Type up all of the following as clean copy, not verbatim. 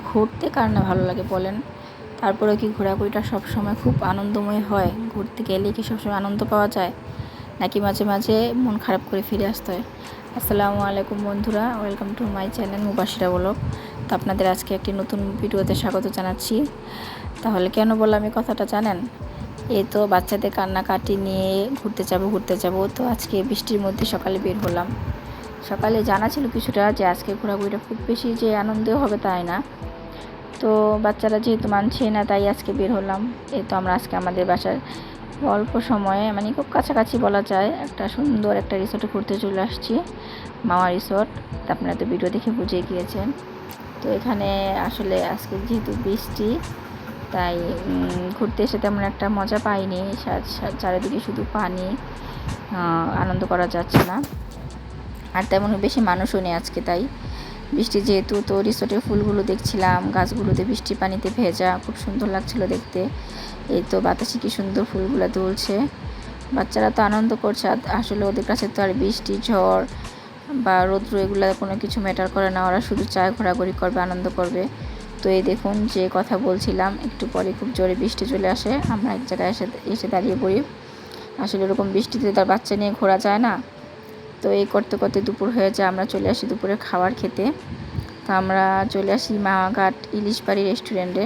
ঘুরতে কার না ভালো লাগে বলেন? তারপরেও কি ঘোরাঘুরিটা সবসময় খুব আনন্দময় হয়? ঘুরতে গেলে কি সবসময় আনন্দ পাওয়া যায়, নাকি মাঝে মাঝে মন খারাপ করে ফিরে আসতে হয়? আসসালামু আলাইকুম বন্ধুরা, welcome to my channel Mubashira blog. তো আপনাদের আজকে একটি নতুন ভিডিওতে স্বাগত জানাচ্ছি। তাহলে কেন বললাম এই কথাটা জানেন? এই তো বাচ্চাদের কান্নাকাটি নিয়ে ঘুরতে যাব। তো আজকে বৃষ্টির মধ্যে সকালে বের হলাম। সকালে জানা ছিল কিছুটা যে আজকে ঘোরাঘুরিটা খুব বেশি যে আনন্দও হবে তাই না। তো বাচ্চারা যেহেতু মানছে না, তাই আজকে বের হলাম। এই তো আমরা আজকে আমাদের বাসার অল্প সময়ে, মানে খুব কাছাকাছি বলা যায়, একটা সুন্দর একটা রিসোর্টে ঘুরতে চলে আসছি, মামা রিসোর্ট। আপনারা তো ভিডিও দেখে বুঝে গিয়েছেন। তো এখানে আসলে আজকে যেহেতু বৃষ্টি, তাই ঘুরতে এসে তেমন একটা মজা পাইনি। চারিদিকে শুধু পানি, আনন্দ করা যাচ্ছে না, আর তেমন বেশি মানুষও নেই আজকে। তাই বৃষ্টি যেহেতু, তো রিসোর্টের ফুলগুলো দেখছিলাম, গাছগুলোতে বৃষ্টি পানিতে ভেজা, খুব সুন্দর লাগছিল দেখতে। এই তো বাতাসে কি সুন্দর ফুলগুলো দুলছে, বাচ্চারা তো আনন্দ করছে। আসলে ওদের কাছে তো আর বৃষ্টি, ঝড় বা রৌদ্র এগুলো কোনো কিছু ম্যাটার করে না, ওরা শুধু চায় ঘোরাঘুরি করবে, আনন্দ করবে। তো এই দেখুন, যে কথা বলছিলাম, একটু পরে খুব জোরে বৃষ্টি চলে আসে, আমরা এক জায়গায় এসে দাঁড়িয়ে পড়ি। আসলে এরকম বৃষ্টিতে তার বাচ্চা নিয়ে ঘোরা যায় না। তো এই করতে করতে দুপুর হয়ে যায়, আমরা চলে আসি দুপুরে খাবার খেতে। তো আমরা চলে আসি মাঘাট ইলিশ বাড়ি রেস্টুরেন্টে।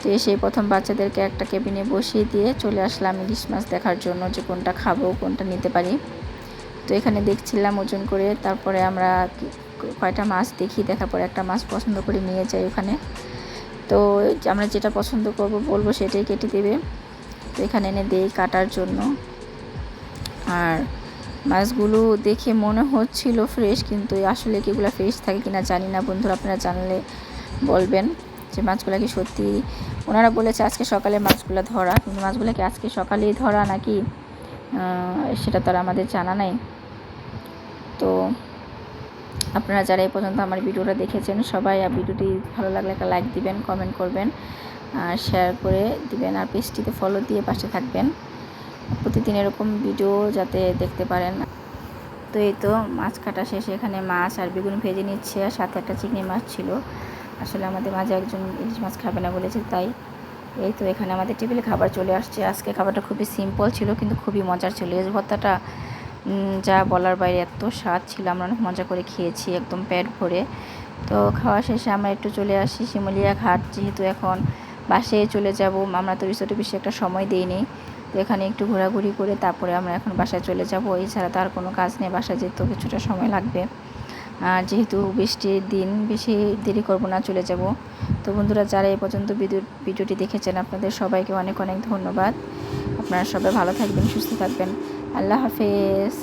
তো এসে প্রথম বাচ্চাদেরকে একটা কেবিনে বসিয়ে দিয়ে চলে আসলাম ইলিশ মাছ দেখার জন্য, যে কোনটা খাবো, কোনটা নিতে পারি। তো এখানে দেখছিলাম ওজন করে, তারপরে আমরা কয়টা মাছ দেখি, দেখার পরে একটা মাছ পছন্দ করে নিয়ে যাই ওখানে। তো আমরা যেটা পছন্দ বলবো সেটাই কেটে দেবে। তো এখানে এনে দেই কাটার জন্য। আর মাছগুলো দেখে মনে হচ্ছিল ফ্রেশ, কিন্তু আসলে কি এগুলো ফ্রেশ থাকে কিনা জানি না। বন্ধুরা, আপনারা জানলে বলবেন যে মাছগুলো কি সত্যি। ওনারা বলেছে আজকে সকালে মাছগুলো ধরা, কিন্তু মাছগুলো কি আজকে সকালেই ধরা নাকি সেটা তো আর আমাদের জানা নাই। তো আপনারা যারা এই পর্যন্ত আমার ভিডিওটা দেখেছেন, সবাই ভিডিওটি ভালো লাগলে একটা লাইক দিবেন, কমেন্ট করবেন, আর শেয়ার করে দিবেন, আর পেজটিতে ফলো দিয়ে পাশে থাকবেন প্রতিদিন এরকম ভিডিও যাতে দেখতে পারেন। তো এই তো মাছ কাটা শেষে এখানে মাছ আর বেগুন ভেজে নিচ্ছে, আর সাথে একটা চিংড়ি মাছ ছিল। আসলে আমাদের মাঝে একজন ইলিশ মাছ খাবে না বলেছে, তাই এই তো এখানে আমাদের টেবিলে খাবার চলে আসছে। আজকে খাবারটা খুবই সিম্পল ছিল, কিন্তু খুবই মজার ছিল। এই ভর্তাটা যা বলার বাইরে এত স্বাদ ছিল, আমরা অনেক মজা করে খেয়েছি একদম পেট ভরে। তো খাওয়া শেষে আমরা একটু চলে আসি শিমুলিয়া ঘাট, যেহেতু এখন বাসে চলে যাব। আমরা তো রিসোর্টে বেশি একটা সময় দিইনি, তো এখানে একটু ঘোরাঘুরি করে তারপরে আমরা এখন বাসায় চলে যাব। এছাড়া তো আর কোনো কাজ নেই, বাসায় যেতেও কিছুটা সময় লাগবে। আর যেহেতু বৃষ্টির দিন, বেশি দেরি করব না, চলে যাব। তো বন্ধুরা, যারা এই পর্যন্ত ভিডিওটি দেখেছেন, আপনাদের সবাইকে অনেক অনেক ধন্যবাদ। আপনারা সবাই ভালো থাকবেন, সুস্থ থাকবেন। আল্লাহ হাফেজ।